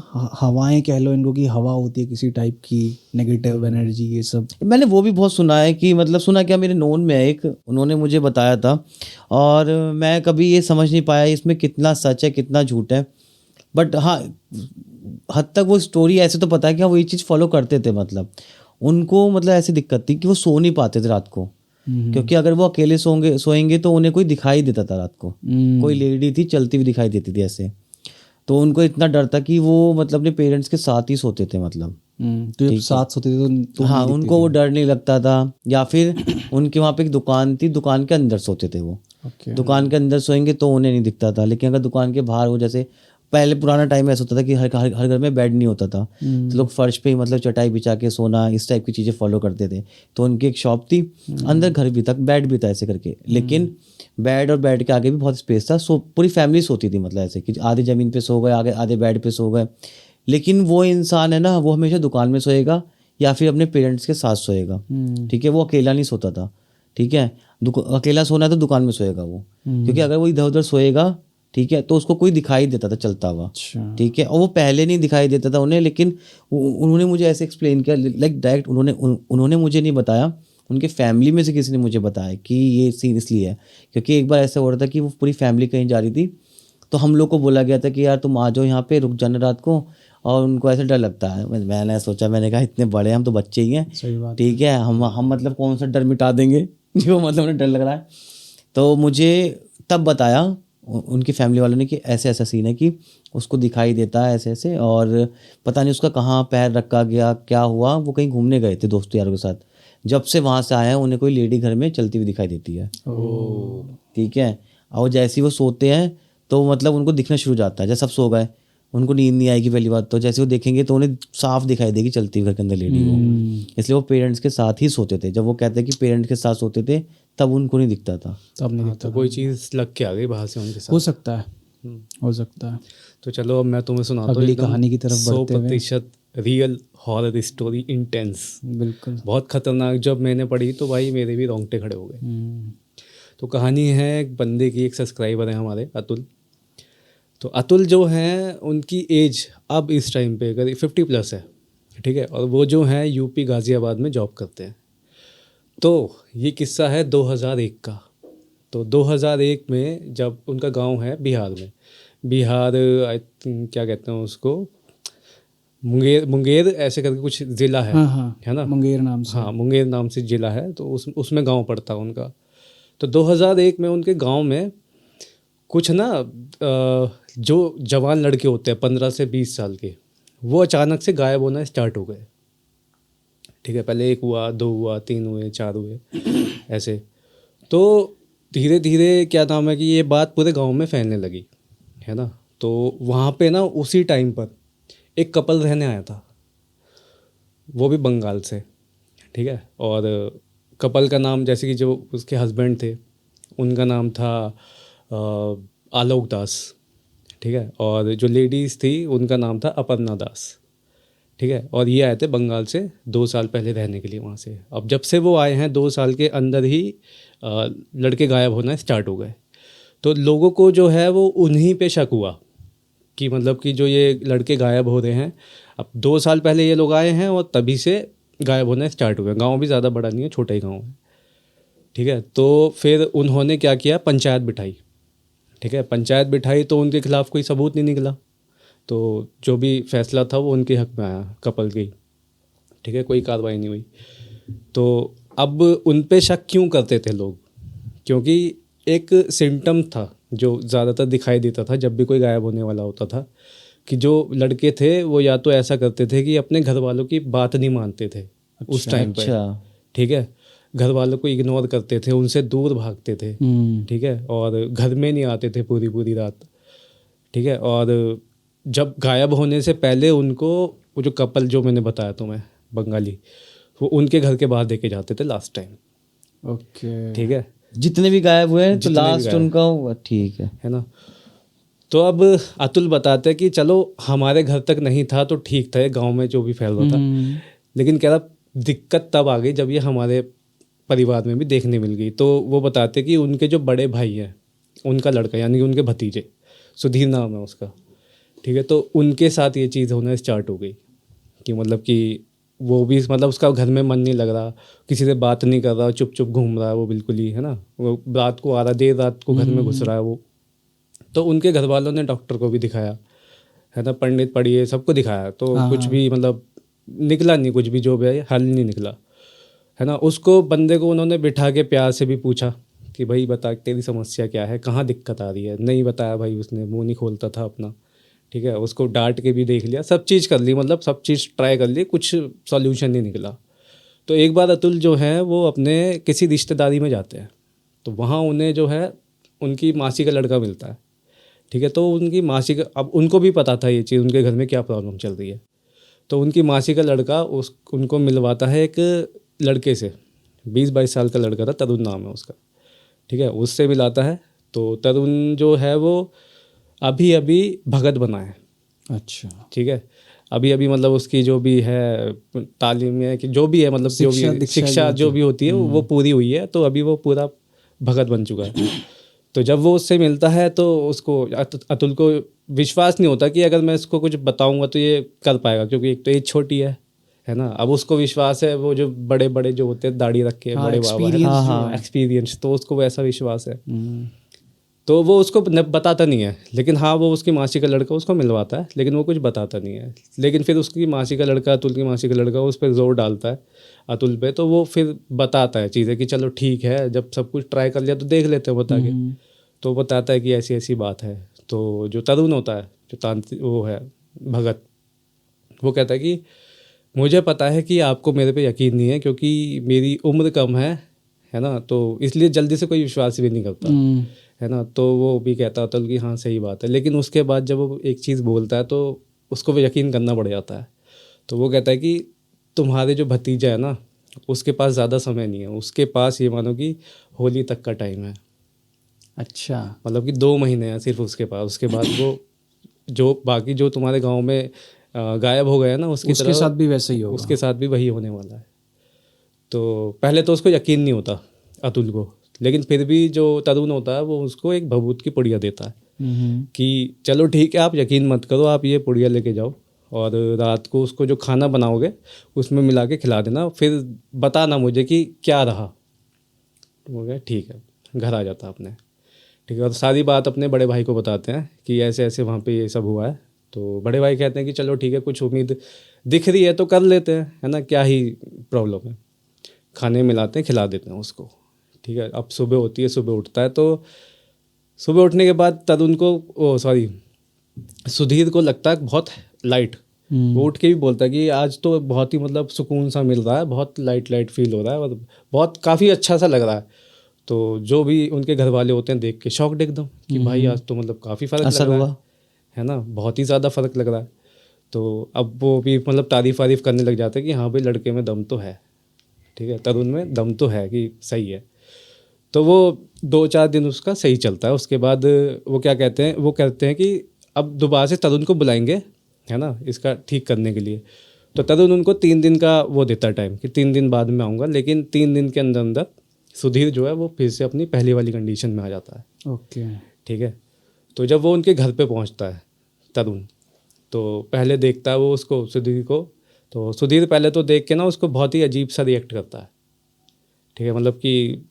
हवाएं कह लो इनको, की हवा होती है किसी टाइप की नेगेटिव एनर्जी, ये सब मैंने वो भी बहुत सुना है कि मतलब सुना क्या, मेरे नोन में एक, उन्होंने मुझे बताया था, और मैं कभी ये समझ नहीं पाया इसमें कितना सच है कितना झूठ है, बट हाँ हद तक वो स्टोरी ऐसे तो पता है कि हाँ वो ये चीज़ फॉलो करते थे। मतलब उनको मतलब ऐसी दिक्कत थी कि वो सो नहीं पाते थे रात को, क्योंकि अगर वो अकेले सोएंगे तो उन्हें कोई दिखाई देता था रात को, कोई लेडी थी चलती हुई दिखाई देती थी ऐसे, तो उनको इतना डर था कि वो मतलब अपने पेरेंट्स के साथ ही सोते थे। मतलब तो जब साथ सोते थे तो हाँ उनको वो डर नहीं लगता था। या फिर उनके वहाँ पे एक दुकान थी, दुकान के अंदर सोते थे वो, दुकान के अंदर सोएंगे तो उन्हें नहीं दिखता था। लेकिन अगर दुकान के बाहर हो, जैसे पहले पुराना टाइम ऐसा होता था कि हर घर में बेड नहीं होता था, तो लोग फर्श पे ही मतलब चटाई बिछा के सोना, इस टाइप की चीज़ें फॉलो करते थे। तो उनकी एक शॉप थी, अंदर घर भी था, बेड भी था ऐसे करके, लेकिन बेड और बेड के आगे भी बहुत स्पेस था, सो पूरी फैमिली सोती थी। मतलब ऐसे कि आधे ज़मीन पे सो गए, आगे आधे बेड पे सो गए। लेकिन वो इंसान है ना, वो हमेशा दुकान में सोएगा या फिर अपने पेरेंट्स के साथ सोएगा, ठीक है, वो अकेला नहीं सोता था, ठीक है। अकेला सोना है तो दुकान में सोएगा वो, क्योंकि अगर वो इधर उधर सोएगा, ठीक है, तो उसको कोई दिखाई देता था चलता हुआ, ठीक है, और वो पहले नहीं दिखाई देता था उन्हें, लेकिन उन्होंने मुझे ऐसे एक्सप्लेन किया, लाइक डायरेक्ट उन्होंने मुझे नहीं बताया, उनके फैमिली में से किसी ने मुझे बताया कि ये सीन इसलिए है क्योंकि एक बार ऐसा हो रहा था कि वो पूरी फैमिली कहीं जा रही थी, तो हम लोग को बोला गया था कि यार तुम आ जाओ यहाँ पे, रुक जाना रात को, और उनको ऐसे डर लगता है। मैंने सोचा, मैंने कहा इतने बड़े हम तो बच्चे ही हैं, ठीक है, हम मतलब कौन सा डर मिटा देंगे जो मतलब उन्हें डर लग रहा है। तो मुझे तब बताया उनकी फैमिली वालों ने कि ऐसे ऐसा सीन है कि उसको दिखाई देता है ऐसे ऐसे, और पता नहीं उसका कहाँ पैर रखा गया, क्या हुआ, वो कहीं घूमने गए थे दोस्तों यारों के साथ, जब से वहाँ से आए हैं उन्हें कोई लेडी घर में चलती हुई दिखाई देती है, ठीक है, और जैसे ही वो सोते हैं तो मतलब उनको दिखना शुरू हो जाता है, जैसे सब सो गए उनको नींद नहीं आएगी पहली बात, तो जैसे वो देखेंगे तो उन्हें साफ दिखाई देगी चलती हुई घर के अंदर लेडी को, इसलिए वो पेरेंट्स के साथ ही सोते थे। जब वो कहते हैं कि पेरेंट्स के साथ सोते थे तब उनको नहीं दिखता था, तब नहीं दिखता, कोई चीज़ लग के आ गई बाहर से उनके साथ, हो सकता है, हो सकता है। तो चलो अब मैं तुम्हें सुनाता हूँ अगली कहानी की तरफ बढ़ते हुए। 100% रियल हॉरर स्टोरी, इंटेंस, बिल्कुल बहुत खतरनाक। जब मैंने पढ़ी तो भाई मेरे भी रोंगटे खड़े हो गए। तो कहानी है एक बंदे की, एक सब्सक्राइबर है हमारे, अतुल। तो अतुल जो हैं उनकी एज अब इस टाइम पे करीब 50+ है, ठीक है, और वो जो हैं यूपी गाज़ियाबाद में जॉब करते हैं। तो ये किस्सा है 2001 का। तो 2001 में जब उनका गांव है बिहार में, बिहार आई थिंक क्या कहते हैं उसको, मुंगेर ऐसे करके कुछ ज़िला है, है ना, मुंगेर नाम से, हाँ मुंगेर नाम से ज़िला है। तो उसमें गांव पड़ता है उनका। तो 2001 में उनके गांव में कुछ ना जो जवान लड़के होते हैं 15 से 20 साल के, वो अचानक से गायब होना स्टार्ट हो गए, ठीक है। पहले 1 हुआ, 2 हुआ, 3 हुए, 4 हुए ऐसे। तो धीरे धीरे क्या नाम है कि ये बात पूरे गांव में फैलने लगी, है ना। तो वहाँ पे ना उसी टाइम पर एक कपल रहने आया था, वो भी बंगाल से, ठीक है। और कपल का नाम, जैसे कि जो उसके हस्बैंड थे उनका नाम था आलोक दास, ठीक है, और जो लेडीज़ थी उनका नाम था अपर्णा दास, ठीक है। और ये आए थे बंगाल से 2 साल पहले रहने के लिए वहाँ से। अब जब से वो आए हैं 2 साल के अंदर ही लड़के गायब होना स्टार्ट हो गए। तो लोगों को जो है वो उन्हीं पे शक हुआ कि मतलब कि जो ये लड़के गायब हो रहे हैं, अब 2 साल पहले ये लोग आए हैं और तभी से गायब होना स्टार्ट हुए। गाँव भी ज़्यादा बड़ा नहीं है, छोटा ही गाँव है, ठीक है। तो फिर उन्होंने क्या किया, पंचायत बिठाई, ठीक है। पंचायत बिठाई तो उनके खिलाफ़ कोई सबूत नहीं निकला, तो जो भी फैसला था वो उनके हक में आया, कपल के, ठीक है, कोई कार्रवाई नहीं हुई। तो अब उन पे शक क्यों करते थे लोग, क्योंकि एक सिम्टम था जो ज़्यादातर दिखाई देता था जब भी कोई गायब होने वाला होता था, कि जो लड़के थे वो या तो ऐसा करते थे कि अपने घर वालों की बात नहीं मानते थे उस टाइम पर, ठीक है, घर वालों को इग्नोर करते थे, उनसे दूर भागते थे, ठीक है, और घर में नहीं आते थे पूरी पूरी रात, ठीक है। और जब गायब होने से पहले उनको वो जो कपल जो मैंने बताया तुम्हें बंगाली, वो उनके घर के बाहर देके जाते थे लास्ट टाइम, ओके, ठीक है। जितने भी गायब हुए तो लास्ट उनका, ठीक है ना। तो अब अतुल बताते हैं कि चलो हमारे घर तक नहीं था तो ठीक था, गांव में जो भी फैल रहा था, लेकिन कह रहा दिक्कत तब आ गई जब ये हमारे परिवार में भी देखने मिल गई। तो वो बताते कि उनके जो बड़े भाई हैं उनका लड़का, यानी कि उनके भतीजे, सुधीर नाम है उसका, ठीक है। तो उनके साथ ये चीज़ होना स्टार्ट हो गई कि मतलब कि वो भी मतलब उसका घर में मन नहीं लग रहा, किसी से बात नहीं कर रहा, चुप चुप घूम रहा है वो बिल्कुल ही, है ना, वो रात को आ रहा, देर रात को घर में घुस रहा है वो। तो उनके घर वालों ने डॉक्टर को भी दिखाया, है ना, पंडित पढ़िए सबको दिखाया, तो कुछ भी मतलब निकला नहीं, कुछ भी जो भी है हल नहीं निकला, है ना। उसको बंदे को उन्होंने बिठा के प्यार से भी पूछा कि भाई बता तेरी समस्या क्या है, कहाँ दिक्कत आ रही है, नहीं बताया भाई, उसने मुंह नहीं खोलता था अपना, ठीक है। उसको डांट के भी देख लिया, सब चीज़ कर ली, मतलब सब चीज़ ट्राई कर ली, कुछ सॉल्यूशन नहीं निकला। तो एक बार अतुल जो है वो अपने किसी रिश्तेदारी में जाते हैं, तो वहाँ उन्हें जो है उनकी मासी का लड़का मिलता है, ठीक है। तो उनकी मासी का, अब उनको भी पता था ये चीज़ उनके घर में क्या प्रॉब्लम चल रही है, तो उनकी मासी का लड़का उनको मिलवाता है एक लड़के से, 20-22 साल का लड़का था, तरुण नाम है उसका, ठीक है, उससे मिलाता है। तो तरुण जो है वो अभी अभी भगत बना है, अच्छा, ठीक है, अभी अभी मतलब उसकी जो भी है तालीम है कि जो भी है, मतलब जो भी शिक्षा जो भी होती है वो पूरी हुई है, तो अभी वो पूरा भगत बन चुका है। तो जब वो उससे मिलता है तो उसको अतुल को विश्वास नहीं होता कि अगर मैं इसको कुछ बताऊंगा तो ये कर पाएगा, क्योंकि एक तो एज छोटी है ना। अब उसको विश्वास है, वो जो बड़े बड़े जो होते हैं दाढ़ी रख के बड़े बाबा है, एक्सपीरियंस, तो उसको वैसा विश्वास है। तो वो उसको बताता नहीं है, लेकिन हाँ वो उसकी मासी का लड़का उसको मिलवाता है, लेकिन वो कुछ बताता नहीं है। लेकिन फिर उसकी मासी का लड़का, अतुल की मासी का लड़का, उस पर जोर डालता है अतुल पे, तो वो फिर बताता है चीज़ें कि चलो ठीक है, जब सब कुछ ट्राई कर लिया तो देख लेते हैं बता के। तो वो बताता है कि ऐसी ऐसी बात है। तो जो तरुण होता है, जो तांत्रिक वो है भगत, वो कहता है कि मुझे पता है कि आपको मेरे पे यकीन नहीं है, क्योंकि मेरी उम्र कम है ना, तो इसलिए जल्दी से कोई विश्वास भी नहीं करता, है ना। तो वो भी कहता होता है कि हाँ सही बात है, लेकिन उसके बाद जब वो एक चीज़ बोलता है तो उसको वो यकीन करना पड़ जाता है। तो वो कहता है कि तुम्हारे जो भतीजा है ना, उसके पास ज़्यादा समय नहीं है, उसके पास ये मानो कि होली तक का टाइम है। अच्छा, मतलब कि 2 महीने हैं सिर्फ उसके पास, उसके बाद वो जो बाकी जो तुम्हारे गांव में गायब हो गया ना, उसके साथ भी वैसे ही होगा। उसके साथ भी वही होने वाला है। तो पहले तो उसको यकीन नहीं होता अतुल को, लेकिन फिर भी जो तरुण होता है वो उसको एक भभूत की पुड़िया देता है कि चलो ठीक है, आप यकीन मत करो, आप ये पुड़िया लेके जाओ और रात को उसको जो खाना बनाओगे उसमें मिला के खिला देना, फिर बताना मुझे कि क्या रहा। हो गया, ठीक है, घर आ जाता अपने। ठीक है, और सारी बात अपने बड़े भाई को बताते हैं कि ऐसे ऐसे वहाँ पे ये सब हुआ है। तो बड़े भाई कहते हैं कि चलो ठीक है, कुछ उम्मीद दिख रही है तो कर लेते हैं, है ना, क्या ही प्रॉब्लम है। खाने मिलाते हैं, खिला देते हैं उसको। ठीक है, अब सुबह होती है, सुबह उठता है, तो सुबह उठने के बाद तरुण को सुधीर को लगता है बहुत लाइट। वो उठ के भी बोलता है कि आज तो बहुत ही मतलब सुकून सा मिल रहा है, बहुत लाइट लाइट फील हो रहा है और बहुत काफ़ी अच्छा सा लग रहा है। तो जो भी उनके घर वाले होते हैं देख के शॉक्ड एकदम कि भाई आज तो मतलब काफ़ी फ़र्क लग रहा है ना, बहुत ही ज़्यादा फ़र्क लग रहा है। तो अब वो भी मतलब तारीफ़ करने लग जाते हैं कि हाँ भाई लड़के में दम तो है, ठीक है, तरुण में दम तो है कि सही है। तो वो 2-4 दिन उसका सही चलता है। उसके बाद वो क्या कहते हैं, वो कहते हैं कि अब दोबारा से तरुण को बुलाएंगे, है ना, इसका ठीक करने के लिए। तो तरुण उनको 3 दिन का वो देता है टाइम कि 3 दिन बाद में आऊँगा, लेकिन 3 दिन के अंदर अंदर सुधीर जो है वो फिर से अपनी पहली वाली कंडीशन में आ जाता है। ओके, ठीक है। तो जब वो उनके घर पे पहुंचता है तरुण, तो पहले देखता है वो उसको, सुधीर को। तो सुधीर पहले तो देख के ना उसको बहुत ही अजीब सा रिएक्ट करता है। ठीक है, मतलब कि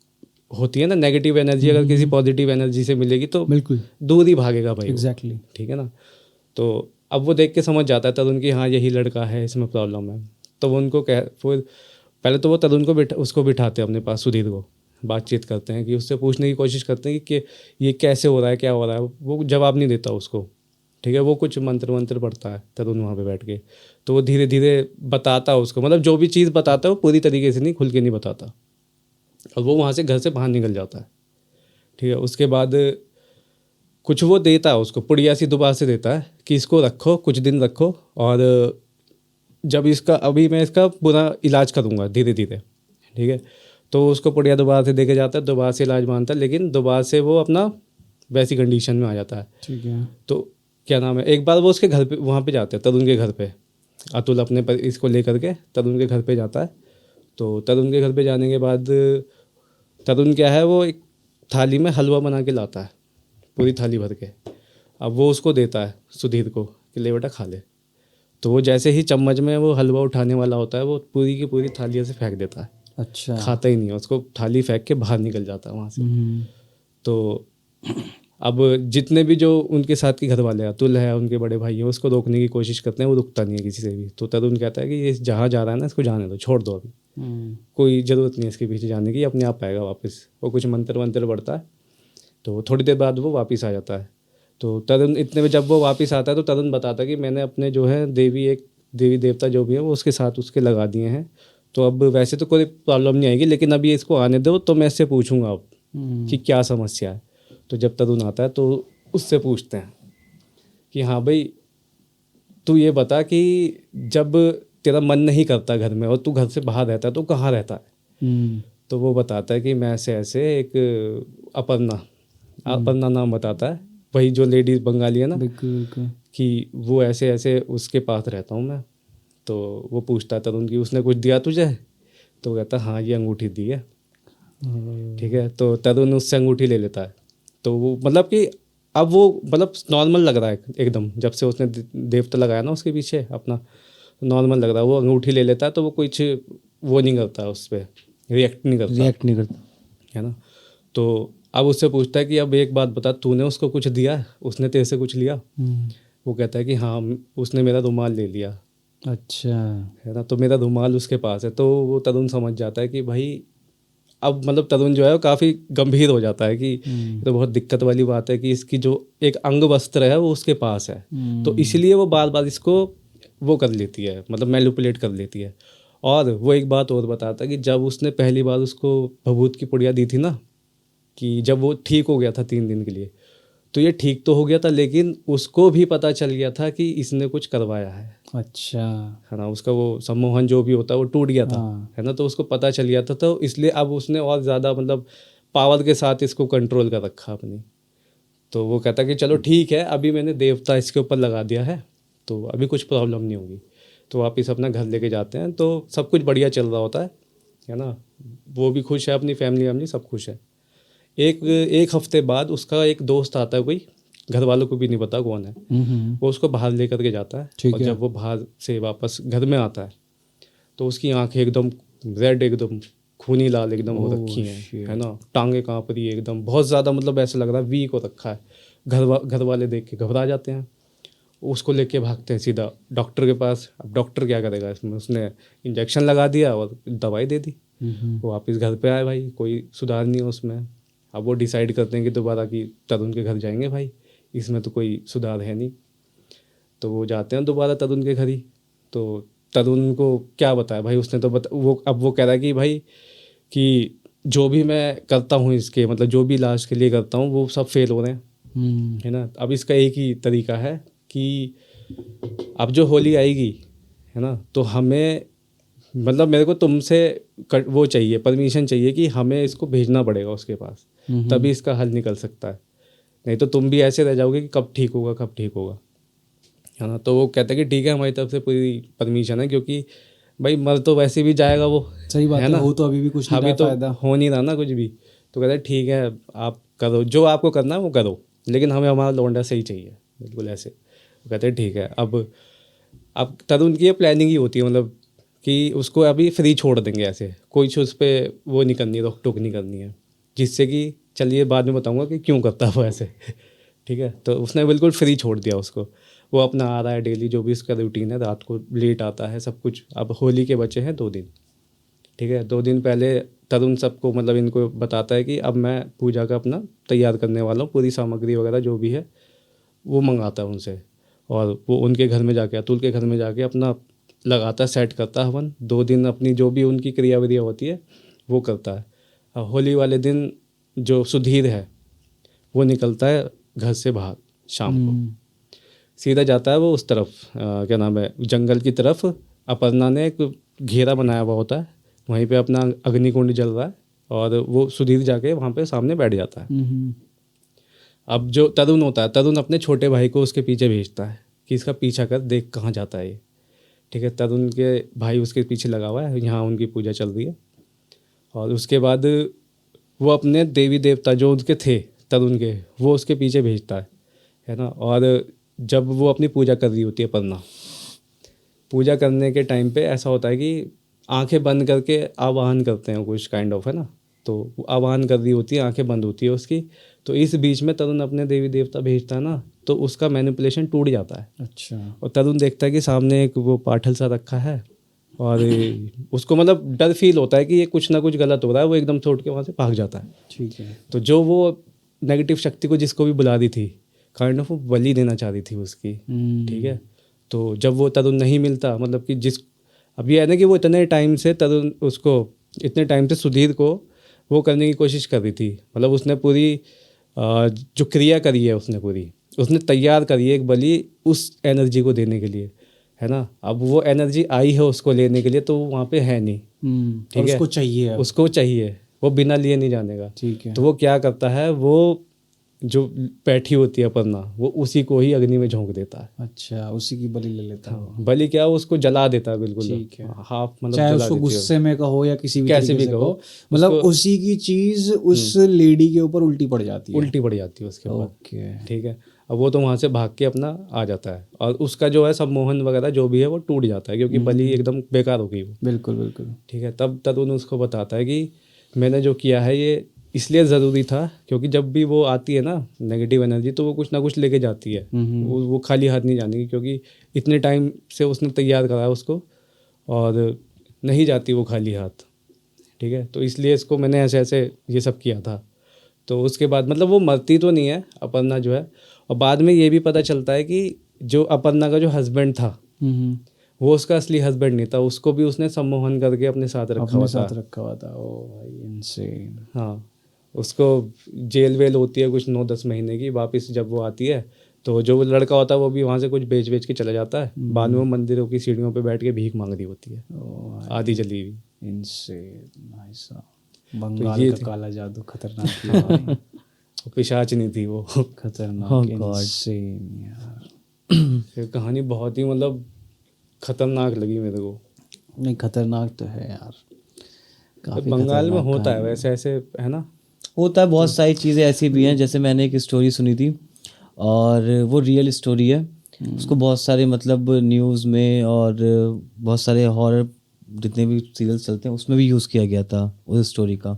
होती है ना नेगेटिव एनर्जी, अगर किसी पॉजिटिव एनर्जी से मिलेगी तो बिल्कुल दूर ही भागेगा भाई। एग्जैक्टली। ठीक है ना। तो अब वो देख के समझ जाता है तरुण की हाँ यही लड़का है, इसमें प्रॉब्लम है। तो वो उनको फिर पहले तो वो तरुण को उसको बिठाते हैं अपने पास, सुधीर को, बातचीत करते हैं कि उससे पूछने की कोशिश करते हैं कि ये कैसे हो रहा है, क्या हो रहा है। वो जवाब नहीं देता उसको। ठीक है, वो कुछ मंत्र पढ़ता है तरुण वहाँ पे बैठ के। तो वो धीरे धीरे बताता है उसको, मतलब जो भी चीज़ बताता है वो पूरी तरीके से नहीं, खुल के नहीं बताता। और वो वहाँ से घर से बाहर निकल जाता है। ठीक है, उसके बाद कुछ वो देता है उसको, पुड़िया सी दोबारा से देता है कि इसको रखो, कुछ दिन रखो, और जब इसका अभी मैं इसका पूरा इलाज करूँगा धीरे धीरे। ठीक है, तो उसको पुड़िया दोबारा से देके जाता है, दोबारा से इलाज मानता है, लेकिन दोबारा से वो अपना वैसी कंडीशन में आ जाता है। ठीक है। तो क्या नाम है, एक बार वो उसके घर पे, वहाँ पे जाते हैं तरुण के घर पे। अतुल अपने पर इसको लेकर के तरुण के घर पे जाता है। तो तरुण के घर पे जाने के बाद तरुण क्या है, वो एक थाली में हलवा बना के लाता है, पूरी थाली भर के। अब वो उसको देता है सुधीर को कि ले बेटा खा ले। तो वो जैसे ही चम्मच में वो हलवा उठाने वाला होता है, वो पूरी की पूरी थाली से फेंक देता है। अच्छा, खाता ही नहीं है उसको, थाली फेंक के बाहर निकल जाता है वहाँ से। तो अब जितने भी जो उनके साथ के घर वाले हैं, अतुल है, उनके बड़े भाई हैं, उसको रोकने की कोशिश करते हैं, वो रुकता नहीं है किसी से भी। तो तरुण कहता है कि ये जहाँ जा रहा है ना, इसको जाने दो, छोड़ दो, अभी कोई ज़रूरत नहीं है इसके पीछे जाने की, अपने आप आएगा वापस। वो कुछ मंत्र पढ़ता है, तो थोड़ी देर बाद वो वापस आ जाता है। तो तरुण इतने में जब वो वापस आता है तो तरुण बताता है कि मैंने अपने जो है देवी देवता जो भी है वो उसके साथ उसके लगा दिए हैं। तो अब वैसे तो कोई प्रॉब्लम नहीं आएगी, लेकिन अभी इसको आने दो, तो मैं इससे पूछूंगा अब कि क्या समस्या है। तो जब तरुण आता है तो उससे पूछते हैं कि हाँ भाई तू ये बता कि जब तेरा मन नहीं करता घर में और तू घर से बाहर रहता है तो कहाँ रहता है। तो वो बताता है कि मैं ऐसे एक अपर्णा नाम बताता है, वही जो लेडीज बंगाली है ना, कि वो ऐसे उसके पास रहता हूँ मैं। तो वो पूछता है तरुण कि उसने कुछ दिया तुझे। तो वो कहता है हाँ ये अंगूठी दी है। ठीक है, तो तरुण उससे अंगूठी ले लेता है। तो वो मतलब कि अब वो मतलब नॉर्मल लग रहा है एकदम, जब से उसने देवता लगाया ना उसके पीछे अपना, नॉर्मल लग रहा है। वो अंगूठी ले लेता है तो वो कुछ वो नहीं करता, उस पर रिएक्ट नहीं करता, है ना। तो अब उससे पूछता है कि अब एक बात बता, तूने उसको कुछ दिया, उसने तेरे से कुछ लिया? वो कहता है कि हाँ, उसने मेरा रुमाल ले लिया। अच्छा, है ना, तो मेरा रुमाल उसके पास है। तो वो तरुण समझ जाता है कि भाई अब मतलब तरुण जो है वो काफ़ी गंभीर हो जाता है कि ये तो बहुत दिक्कत वाली बात है कि इसकी जो एक अंग वस्त्र है वो उसके पास है। तो इसलिए वो बार बार इसको वो कर लेती है, मतलब मैनिपुलेट कर लेती है। और वो एक बात और बताता है कि जब उसने पहली बार उसको भभूत की पुड़िया दी थी ना, कि जब वो ठीक हो गया था 3 दिन के लिए, तो ये ठीक तो हो गया था, लेकिन उसको भी पता चल गया था कि इसने कुछ करवाया है। अच्छा, है ना, उसका वो सम्मोहन जो भी होता है वो टूट गया था। है ना, तो उसको पता चल गया था, तो इसलिए अब उसने और ज़्यादा मतलब पावर के साथ इसको कंट्रोल कर रखा अपनी। तो वो कहता कि चलो ठीक है, अभी मैंने देवता इसके ऊपर लगा दिया है, तो अभी कुछ प्रॉब्लम नहीं होगी। तो वापस अपना घर लेके जाते हैं, तो सब कुछ बढ़िया चल रहा होता है ना। वो भी खुश है, अपनी फैमिली सब खुश है। एक हफ्ते बाद उसका एक दोस्त आता है, कोई घर वालों को भी नहीं पता कौन है, वो उसको बाहर लेकर के जाता है। और जब वो बाहर से वापस घर में आता है तो उसकी आंखें एकदम रेड, एकदम खूनी लाल एकदम हो रखी हैं, है ना, टांगे कांप रही है एकदम, बहुत ज़्यादा, मतलब ऐसा लग रहा है वीक हो रखा है। घर वाले देख के घबरा जाते हैं, उसको लेके भागते हैं सीधा डॉक्टर के पास। अब डॉक्टर क्या करेगा इसमें, उसने इंजेक्शन लगा दिया और दवाई दे दी। वो वापस घर पे आए, भाई कोई सुधार नहीं है उसमें। अब वो डिसाइड करते हैं कि दोबारा कि तरुण के घर जाएंगे, भाई इसमें तो कोई सुधार है नहीं। तो वो जाते हैं दोबारा तरुण के घर ही। तो तरुण को क्या बताया भाई उसने, तो अब वो कह रहा है कि भाई कि जो भी मैं करता हूँ इसके, मतलब जो भी इलाज के लिए करता हूँ वो सब फेल हो रहे हैं, है ना। अब इसका एक ही तरीका है कि अब जो होली आएगी, है ना, तो हमें मतलब मेरे को तुमसे वो चाहिए, परमिशन चाहिए कि हमें इसको भेजना पड़ेगा उसके पास, तभी इसका हल निकल सकता है। नहीं तो तुम भी ऐसे रह जाओगे कि कब ठीक होगा, कब ठीक होगा, है ना। तो वो कहता है कि ठीक है, हमारी तरफ से पूरी परमिशन है, क्योंकि भाई मर तो वैसे भी जाएगा वो, सही बात है ना, हो तो अभी भी कुछ नहीं अभी तो फायदा हो नहीं रहा ना कुछ भी। तो कहता है ठीक है, आप करो जो आपको करना है वो करो, लेकिन हमें हमारा लौंडा सही चाहिए, बिल्कुल ऐसे। वो कहते हैं ठीक है। अब तरुण की ये प्लानिंग ही होती है, मतलब कि उसको अभी फ्री छोड़ देंगे, ऐसे कोई उस पर वो नहीं करनी है, रोक टोक नहीं करनी है, जिससे कि चलिए बाद में बताऊंगा कि क्यों करता है वो ऐसे। ठीक है, तो उसने बिल्कुल फ्री छोड़ दिया उसको। वो अपना आ रहा है डेली, जो भी उसका रूटीन है, रात को लेट आता है, सब कुछ। अब होली के बचे हैं 2 दिन, ठीक है। 2 दिन पहले तरुण सबको मतलब इनको बताता है कि अब मैं पूजा का अपना तैयार करने वाला हूँ, पूरी सामग्री वगैरह जो भी है वो मंगाता है उनसे। और वो उनके घर में जाके, अतुल के घर में जाके अपना लगाता है, सेट करता है हवन। 2 दिन अपनी जो भी उनकी क्रिया विधिया होती है वो करता है। और होली वाले दिन जो सुधीर है वो निकलता है घर से बाहर शाम को, सीधा जाता है वो उस तरफ, क्या नाम है, जंगल की तरफ। अपर्णा ने एक घेरा बनाया हुआ होता है, वहीं पे अपना अग्निकुंड जल रहा है, और वो सुधीर जाके वहाँ पे सामने बैठ जाता है। अब जो तरुण होता है, तरुण अपने छोटे भाई को उसके पीछे भेजता है कि इसका पीछा कर, देख कहाँ जाता है ये। ठीक है, तरुण के भाई उसके पीछे लगा हुआ है, यहाँ उनकी पूजा चल रही है। और उसके बाद वो अपने देवी देवता जो उनके थे तरुण के, वो उसके पीछे भेजता है ना। और जब वो अपनी पूजा कर रही होती है अपर्णा, पूजा करने के टाइम पे ऐसा होता है कि आंखें बंद करके आवाहन करते हैं कुछ काइंड ऑफ, है ना। तो वो आवाहन कर रही होती है, आंखें बंद होती है उसकी। तो इस बीच में तरुण अपने देवी देवता भेजता है ना, तो उसका मैनिपुलेशन टूट जाता है। अच्छा, और तरुण देखता है कि सामने एक वो पाठल सा रखा है, और उसको मतलब डर फील होता है कि ये कुछ ना कुछ गलत हो रहा है। वो एकदम छोड़ के वहाँ से भाग जाता है। ठीक है। तो जो वो नेगेटिव शक्ति को जिसको भी बुला दी थी, काइंड ऑफ वो बलि देना चाह रही थी उसकी। ठीक है, तो जब वो तरुण नहीं मिलता, मतलब कि अब ये है ना कि वो इतने टाइम से इतने टाइम से सुधीर को वो करने की कोशिश कर रही थी, मतलब उसने पूरी जो क्रिया करी है उसने तैयार करी है एक बलि उस एनर्जी को देने के लिए, है ना। अब वो एनर्जी आई है उसको लेने के लिए, तो वो वहाँ पे है नहीं। ठीक है, उसको चाहिए, वो बिना लिए नहीं जानेगा। ठीक है। तो वो क्या करता है, वो जो पैठी होती है अपर्णा, वो उसी को ही अग्नि में झोंक देता है। अच्छा, उसी की बलि ले लेता है। बलि क्या, उसको जला देता है बिल्कुल, ठीक है। हाफ मतलब चाहे जला उसको देती है। गुस्से में कहो या किसी भी कैसे तरीके भी से कहो, कहो, मतलब उसको- उसी की चीज उस लेडी के ऊपर उल्टी पड़ जाती है। उल्टी पड़ जाती है उसके बाद। ओके। ठीक है, अब वो तो वहाँ से भाग के अपना आ जाता है और उसका जो है सम्मोहन वगैरह जो भी है वो टूट जाता है, क्योंकि बलि एकदम बेकार हो गई वो। बिल्कुल बिल्कुल। ठीक है, तब तरुण उसको बताता है कि मैंने जो किया है ये इसलिए ज़रूरी था, क्योंकि जब भी वो आती है ना नेगेटिव एनर्जी, तो वो कुछ ना कुछ लेके जाती है। वो खाली हाथ नहीं जाने की, क्योंकि इतने टाइम से उसने तैयार करा है उसको, और नहीं जाती वो खाली हाथ। ठीक है, तो इसलिए इसको मैंने ऐसे ऐसे ये सब किया था। तो उसके बाद मतलब वो मरती तो नहीं है अपर्णा जो है, और बाद में ये भी पता चलता है कि जो अपर्णा का जो हस्बैंड था वो उसका असली हस्बैंड नहीं था, उसको भी उसने सम्मोहन करके अपने साथ रखा अपने हुआ साथ था। रखा हुआ था। ओ भाई, इनसेन। हाँ, उसको जेल वेल होती है कुछ 9-10 महीने की, वापस जब वो आती है तो जो वो लड़का होता है वो भी वहाँ से कुछ बेच बेच के चला जाता है। बाद में वो मंदिरों की सीढ़ियों पे बैठ के भीख मांग रही होती है, ओ आधी जली हुई। इनसेन, भाई साहब, बंगाल ये का काला जादू खतरनाक ही है भाई। पिशाच नहीं थी वो। खतरनाक, इनसेन यार। ये कहानी बहुत ही मतलब खतरनाक लगी मेरे को। नहीं, खतरनाक तो है यार, काफी बंगाल में खतरनाक होता है कहानी वैसे ऐसे, है ना। होता है, बहुत सारी चीज़ें ऐसी भी हैं। जैसे मैंने एक स्टोरी सुनी थी और वो रियल स्टोरी है। उसको बहुत सारे मतलब न्यूज़ में और बहुत सारे हॉरर जितने भी सीरियल्स चलते हैं उसमें भी यूज़ किया गया था उस स्टोरी का।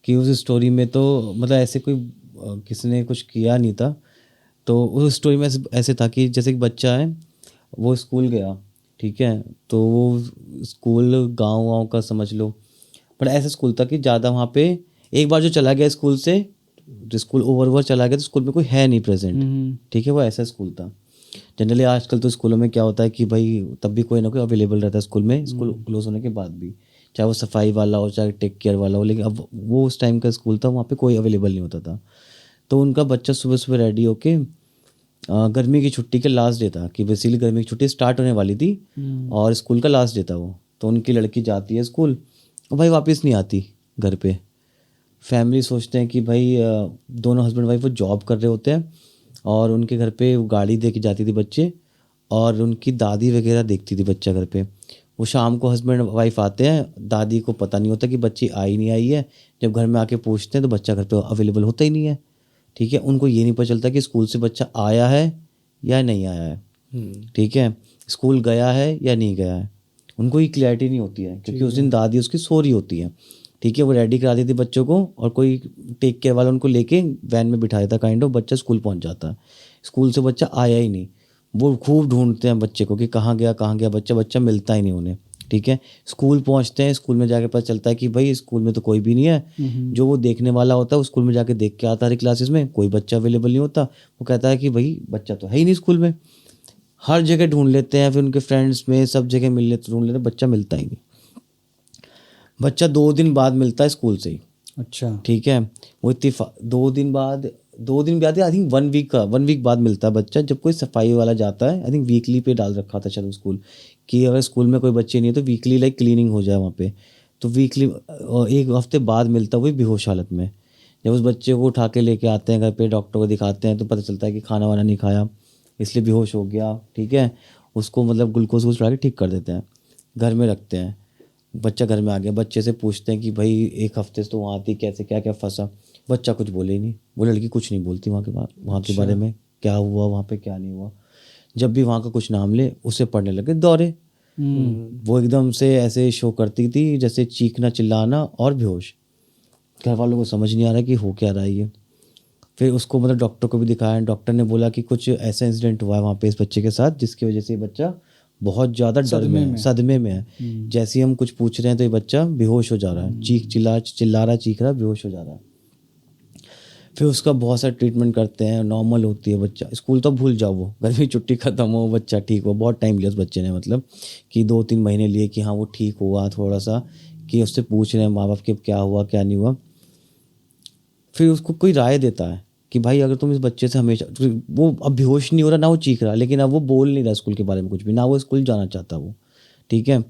कि उस स्टोरी में तो मतलब ऐसे कोई किसी ने कुछ किया नहीं था। तो उस स्टोरी में ऐसे था कि जैसे एक बच्चा है, वो स्कूल गया, ठीक है। तो वो स्कूल गाँव का समझ लो, पर ऐसा स्कूल था कि ज़्यादा वहाँ पे एक बार जो चला गया स्कूल से, जो स्कूल ओवर चला गया तो स्कूल में कोई है नहीं प्रेजेंट, ठीक है। वो ऐसा स्कूल था। जनरली आजकल तो स्कूलों में क्या होता है कि भाई तब भी कोई ना कोई अवेलेबल रहता है स्कूल में, स्कूल क्लोज होने के बाद भी, चाहे वो सफाई वाला हो चाहे टेक केयर वाला हो। लेकिन अब वो उस टाइम का स्कूल था, वहाँ पे कोई अवेलेबल नहीं होता था। तो उनका बच्चा सुबह सुबह रेडी होके, गर्मी की छुट्टी के लास्ट डे था कि बेसिकली गर्मी की छुट्टी स्टार्ट होने वाली थी और स्कूल का लास्ट डे था वो। तो उनकी लड़की जाती है स्कूल और भाई वापस नहीं आती घर पे। फैमिली सोचते हैं कि भाई दोनों हस्बैंड वाइफ वो जॉब कर रहे होते हैं और उनके घर पे वो गाड़ी दे के जाती थी बच्चे, और उनकी दादी वगैरह देखती थी बच्चा घर पे। वो शाम को हस्बैंड वाइफ आते हैं, दादी को पता नहीं होता कि बच्ची आई नहीं आई है। जब घर में आके पूछते हैं तो बच्चा घर पे अवेलेबल होता ही नहीं है, ठीक है। उनको ये नहीं पता चलता कि स्कूल से बच्चा आया है या नहीं आया है, ठीक है, स्कूल गया है या नहीं गया है। उनको ये क्लैरिटी नहीं होती है, क्योंकि उस दिन दादी उसकी सो रही होती है, ठीक है। वो रेडी करा देती बच्चों को और कोई टेक केयर वाला उनको लेके वैन में बिठा देता काइंड ऑफ, बच्चा स्कूल पहुंच जाता है। स्कूल से बच्चा आया ही नहीं। वो खूब ढूंढते हैं बच्चे को कि कहाँ गया बच्चा, बच्चा मिलता ही नहीं उन्हें, ठीक है। स्कूल पहुंचते हैं, स्कूल में जाके पता चलता है कि भाई स्कूल में तो कोई भी नहीं है। जो वो देखने वाला होता है वो स्कूल में जाके देख के आता है क्लासेस में, कोई बच्चा अवेलेबल नहीं होता। वो कहता है कि भाई बच्चा तो है ही नहीं स्कूल में। हर जगह ढूंढ लेते हैं, फिर उनके फ्रेंड्स में सब जगह ढूंढ लेते हैं, बच्चा मिलता ही नहीं। बच्चा 2 दिन बाद मिलता है स्कूल से ही, अच्छा, ठीक है। वो 2 दिन बाद आई थिंक 1 वीक बाद मिलता है बच्चा, जब कोई सफाई वाला जाता है। आई थिंक वीकली पे डाल रखा था शायद स्कूल कि अगर स्कूल में कोई बच्चे नहीं है तो वीकली लाइक क्लीनिंग हो जाए वहाँ पे। तो वीकली 1 हफ्ते बाद मिलता है, वो बेहोश हालत में। जब उस बच्चे को उठा के लेके आते हैं घर पे, डॉक्टर को दिखाते हैं तो पता चलता है कि खाना वाना नहीं खाया इसलिए बेहोश हो गया, ठीक है। उसको मतलब ग्लूकोज को चढ़ा के ठीक कर देते हैं, घर में रखते हैं। बच्चा घर में आ गया, बच्चे से पूछते हैं कि भाई 1 हफ्ते से तो वहाँ थी, कैसे क्या क्या फंसा। बच्चा कुछ बोले ही नहीं, वो लड़की कुछ नहीं बोलती वहाँ के बारे में, क्या हुआ वहाँ पे क्या नहीं हुआ। जब भी वहाँ का कुछ नाम ले उसे पढ़ने लगे दौरे। वो एकदम से ऐसे शो करती थी जैसे चीखना चिल्लाना और बेहोश। घर वालों को समझ नहीं आ रहा कि हो क्या रहा है ये। फिर उसको मतलब डॉक्टर को भी दिखाया, डॉक्टर ने बोला कि कुछ ऐसा इंसिडेंट हुआ है वहाँ पे इस बच्चे के साथ जिसकी वजह से ये बच्चा बहुत ज़्यादा डर में है, सदमे में है। जैसे ही हम कुछ पूछ रहे हैं तो ये बच्चा बेहोश हो जा रहा है, चिल्ला रहा, चीख रहा, बेहोश हो जा रहा है। फिर उसका बहुत सारा ट्रीटमेंट करते हैं, नॉर्मल होती है बच्चा। स्कूल तो भूल जाओ, वो गर्मी छुट्टी खत्म हो बच्चा ठीक हो, बहुत टाइम लिया उस बच्चे ने, मतलब कि 2-3 महीने लिए कि हाँ वो ठीक हुआ थोड़ा सा, कि उससे पूछ रहे हैं माँ बाप के क्या हुआ क्या नहीं हुआ। फिर उसको कोई राय देता है कि भाई अगर तुम इस बच्चे से हमेशा, वो अब बेहोश नहीं हो रहा ना, वो चीख रहा, लेकिन अब वो बोल नहीं रहा स्कूल के बारे में कुछ भी, ना वो स्कूल जाना चाहता वो, ठीक है।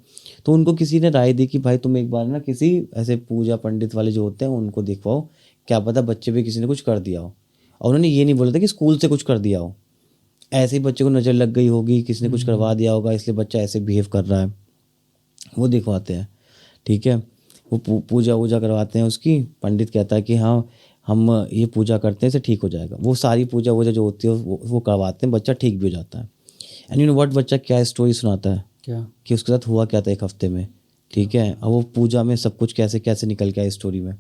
तो उनको किसी ने राय दी कि भाई तुम एक बार ना किसी ऐसे पूजा पंडित वाले जो होते हैं उनको दिखवाओ, क्या पता बच्चे पे किसी ने कुछ कर दिया हो। और उन्होंने ये नहीं बोला था कि स्कूल से कुछ कर दिया हो, ऐसे ही बच्चे को नज़र लग गई होगी, किसी ने कुछ करवा दिया होगा इसलिए बच्चा ऐसे बिहेव कर रहा है, वो दिखवाते हैं। ठीक है, वो पूजा वूजा करवाते हैं उसकी, पंडित कहता है कि हाँ हम ये पूजा करते हैं इससे ठीक हो जाएगा, वो सारी पूजा वूजा जो होती है वो करवाते हैं, बच्चा ठीक भी हो जाता है। एंड यू नो व्हाट, बच्चा क्या स्टोरी सुनाता है क्या कि उसके साथ हुआ क्या था एक हफ्ते में। ठीक है, अब वो पूजा में सब कुछ कैसे कैसे निकल के आया स्टोरी में।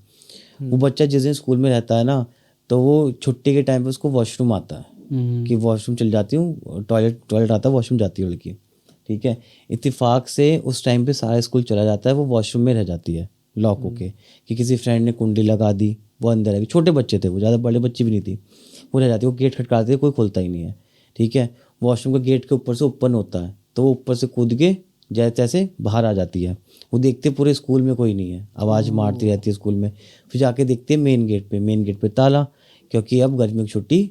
वो बच्चा जिस दिन स्कूल में रहता है ना, तो वो छुट्टी के टाइम पे उसको वॉशरूम आता है कि वॉशरूम चल जाती हूँ, टॉयलेट आता है, वॉशरूम जाती है लड़की। ठीक है, इत्तेफाक से उस टाइम पे सारा स्कूल चला जाता है, वो वॉशरूम में रह जाती है लॉक होके, कि किसी फ्रेंड ने कुंडी लगा दी, वो अंदर है। छोटे बच्चे थे वो, ज़्यादा बड़े बच्चे भी नहीं थी, वो रह जाती है। वो गेट खटकाते थे, कोई खोलता ही नहीं है। ठीक है, वॉशरूम का गेट के ऊपर से ओपन होता है, तो वो ऊपर से कूद के जैसे तैसे बाहर आ जाती है। वो देखते पूरे स्कूल में कोई नहीं है, आवाज़ मारती रहती है स्कूल में। फिर जाके देखते हैं मेन गेट पे ताला, क्योंकि अब गर्मियों की छुट्टी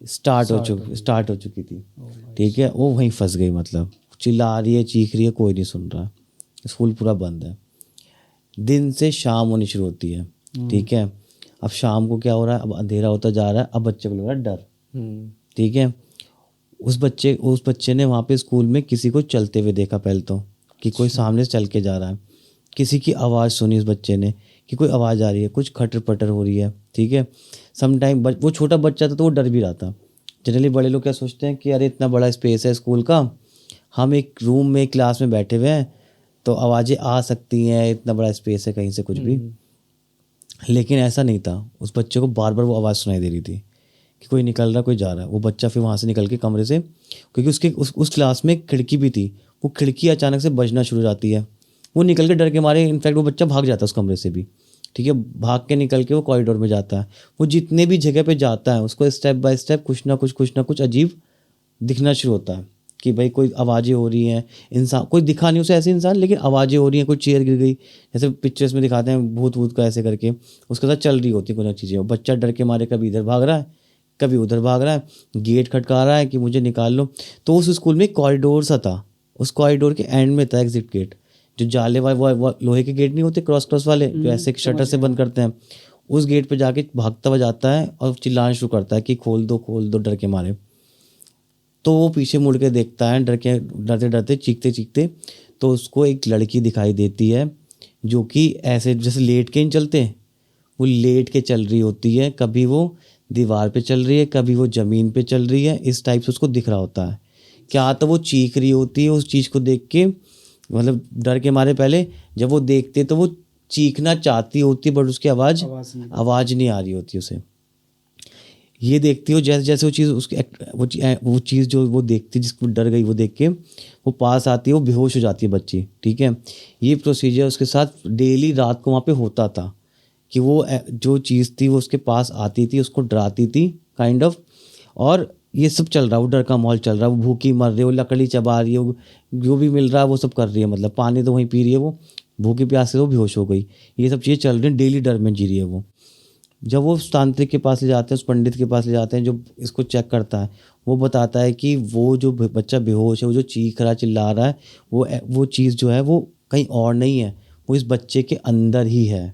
स्टार्ट हो चुकी थी। ठीक है, वो वहीं फंस गई, मतलब चिल्ला रही है, चीख रही है, कोई नहीं सुन रहा, स्कूल पूरा बंद है। दिन से शाम होनी शुरू होती है। ठीक है, अब शाम को क्या हो रहा है, अब अंधेरा होता जा रहा है, अब बच्चे को लग रहा है डर। ठीक है, उस बच्चे ने वहाँ पे स्कूल में किसी को चलते हुए देखा पहले तो, कि कोई सामने से चल के जा रहा है। किसी की आवाज़ सुनी उस बच्चे ने कि कोई आवाज़ आ रही है, कुछ खटर पटर हो रही है। ठीक है, समटाइम वो छोटा बच्चा था तो वो डर भी रहा था। जनरली बड़े लोग क्या सोचते हैं कि अरे इतना बड़ा स्पेस है स्कूल का, हम एक रूम में क्लास में बैठे हुए हैं तो आवाज़ें आ सकती हैं, इतना बड़ा स्पेस है, कहीं से कुछ भी। लेकिन ऐसा नहीं था, उस बच्चे को बार बार वो आवाज़ सुनाई दे रही थी कि कोई निकल रहा, कोई जा रहा है। वो बच्चा फिर वहाँ से निकल के कमरे से, क्योंकि उसके उस क्लास में खिड़की भी थी, वो खिड़की अचानक से बजना शुरू हो जाती है। वो निकल के डर के मारे, इनफैक्ट वो बच्चा भाग जाता है उस कमरे से भी। ठीक है, भाग के निकल के वो कॉरिडोर में जाता है। वो जितने भी जगह पे जाता है उसको स्टेप बाय स्टेप कुछ ना कुछ अजीब दिखना शुरू होता है कि भाई कोई आवाज़ें हो रही हैं, इंसान कोई दिखा नहीं उसे ऐसे इंसान, लेकिन आवाज़ें हो रही हैं, कोई चेयर गिर गई, जैसे पिक्चर्स में दिखाते हैं भूत का ऐसे करके, उसके साथ चल रही होती कुछ चीज़ें। बच्चा डर के मारे कभी इधर भाग रहा है, कभी उधर भाग रहा है, गेट खटका रहा है कि मुझे निकाल लो। तो उस स्कूल में एक कॉरिडोर सा था, उस कॉरिडोर के एंड में था एग्जिट गेट, जो जाले वाले वो लोहे के गेट नहीं होते क्रॉस वाले, जो ऐसे शटर से बंद करते हैं। उस गेट पे जाके भागता हुआ जाता है और चिल्लाना शुरू करता है कि खोल दो डर के मारे। तो वो पीछे मुड़ के देखता है डरते चीखते, तो उसको एक लड़की दिखाई देती है जो कि ऐसे जैसे लेट के नहीं चलते, वो लेट के चल रही होती है। कभी वो दीवार पे चल रही है, कभी वो ज़मीन पे चल रही है, इस टाइप से उसको दिख रहा होता है। क्या तो वो चीख रही होती है उस चीज़ को देख के, मतलब डर के मारे। पहले जब वो देखते तो वो चीखना चाहती होती, बट उसकी आवाज़ नहीं आ रही होती उसे। ये देखती हो जैसे जैसे वो चीज़ उसकी वो चीज़ जो वो देखती, जिसको डर गई, वो देख के वो पास आती है, वो बेहोश हो जाती है बच्ची। ठीक है, ये प्रोसीजर उसके साथ डेली रात को वहाँ पे होता था कि वो जो चीज़ थी वो उसके पास आती थी, उसको डराती थी काइंड ऑफ। और ये सब चल रहा, वो डर का माहौल चल रहा, वो भूखी मर रही है, वो लकड़ी चबा रही है, जो भी मिल रहा है वो सब कर रही है, मतलब पानी तो वहीं पी रही है, वो भूखी प्यास से वो बेहोश हो गई। ये सब चीज़ें चल रही हैं, डेली डर में जी रही है वो। जब वो उस तांत्रिक के पास ले जाते हैं, उस पंडित के पास ले जाते हैं जो इसको चेक करता है, वो बताता है कि वो जो बच्चा बेहोश है, वो जो चीख रहा चिल्ला रहा है, वो चीज़ जो है वो कहीं और नहीं है, वो इस बच्चे के अंदर ही है।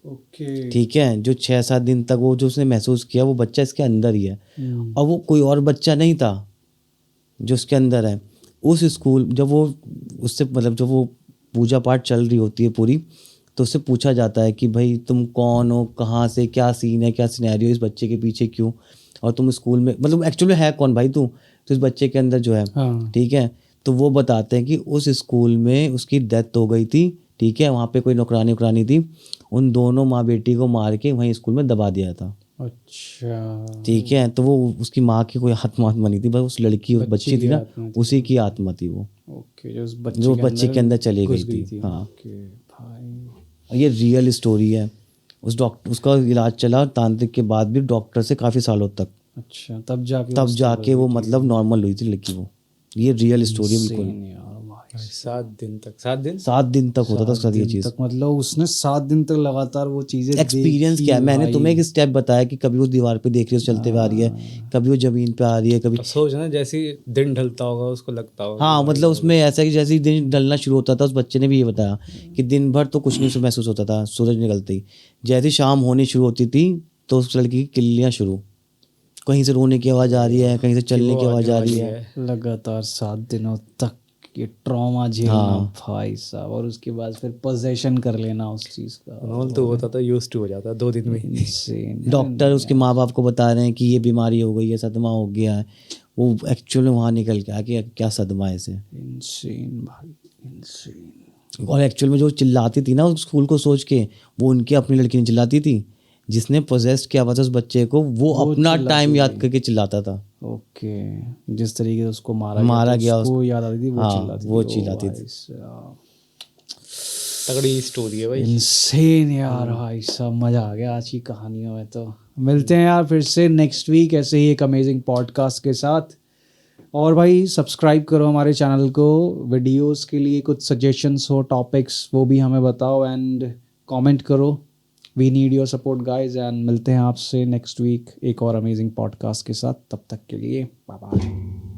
ओके। ठीक है, जो 6-7 दिन तक वो जो उसने महसूस किया, वो बच्चा इसके अंदर ही है। और वो कोई और बच्चा नहीं था जो उसके अंदर है। उस स्कूल जब वो उससे मतलब जब वो पूजा पाठ चल रही होती है पूरी, तो उससे पूछा जाता है कि भाई तुम कौन हो, कहाँ से, क्या सीन है, क्या सिनेरियो, इस बच्चे के पीछे क्यों, और तुम स्कूल में मतलब एक्चुअली है कौन भाई तू, तो इस बच्चे के अंदर जो है। ठीक है, तो वो बताते हैं कि उस स्कूल में उसकी डेथ हो गई थी। ठीक है, वहाँ पे कोई नौकरानी थी, उन दोनों माँ बेटी को मार के वहीं स्कूल में दबा दिया था। अच्छा। ठीक है, तो वो उसकी माँ की कोई आत्मा नहीं थी, बस उस लड़की उस बच्ची थी ना, उसी की आत्मा थी वो। ओके, जो बच्चे के अंदर चली गई थी। हाँ, ये रियल स्टोरी है। उसका इलाज चला तांत्रिक के बाद भी डॉक्टर से काफ़ी सालों तक। अच्छा, तब जाके वो मतलब नॉर्मल हुई थी लड़की वो। ये रियल स्टोरी है बिल्कुल। 7 दिन तक होता था उसका ये चीज़, मतलब उसने 7 दिन तक लगातार वो चीज़ें एक्सपीरियंस किया। मैंने तुम्हें एक स्टेप बताया कि कभी वो दीवार पे देख रही है, चलते हुए आ रही है, कभी वो जमीन पे आ रही है, कभी सोच ना जैसे दिन ढलता होगा उसको लगता होगा। हाँ, मतलब उसमें ऐसा कि जैसे ही दिन ढलना शुरू होता था, उस बच्चे ने भी ये बताया कि दिन भर तो कुछ नहीं महसूस होता था, सूरज निकलते ही जैसे शाम होनी शुरू होती थी तो उस लड़की की किल्लियाँ शुरू, कहीं से रोने की आवाज़ आ रही है, कहीं से चलने की आवाज़ आ रही है। लगातार 7 दिनों तक ये ट्रॉमा झेलना हाँ। भाई साहब, और उसके बाद फिर पोजेशन कर लेना उस चीज़ का। माहौल तो होता था, यूज टू हो जाता 2 दिन में। इंसेन। डॉक्टर उसके माँ बाप को बता रहे हैं कि ये बीमारी हो गई है, सदमा हो गया है, वो एक्चुअल में वहाँ निकल के कि क्या सदमा है इसे। इंसेन भाई, इंसेन। और एक्चुअल में जो चिल्लाती थी ना उस स्कूल को सोच के, वो उनकी अपनी लड़की नहीं चिल्लाती थी, जिसने पोजेस्ट किया हुआ था उस बच्चे को, वो अपना टाइम याद करके चिल्लाता था। ओके, जिस तरीके से उसको मारा गया उसको याद आती थी, वो हाँ, चिल्लाती वो थी। चिल्लाती थी। तगड़ी स्टोरी है भाई। इंसेन यार भाई साहब, मज़ा आ गया आज की कहानियों में। तो मिलते हैं यार फिर से नेक्स्ट वीक ऐसे ही एक अमेजिंग पॉडकास्ट के साथ। और भाई सब्सक्राइब करो हमारे चैनल को, वीडियोस के लिए कुछ सजेशंस हो, टॉपिक्स, वो भी हमें बताओ एंड कमेंट करो। We need your support guys, and मिलते हैं आपसे नेक्स्ट वीक एक और अमेजिंग पॉडकास्ट के साथ। तब तक के लिए बाय बाय।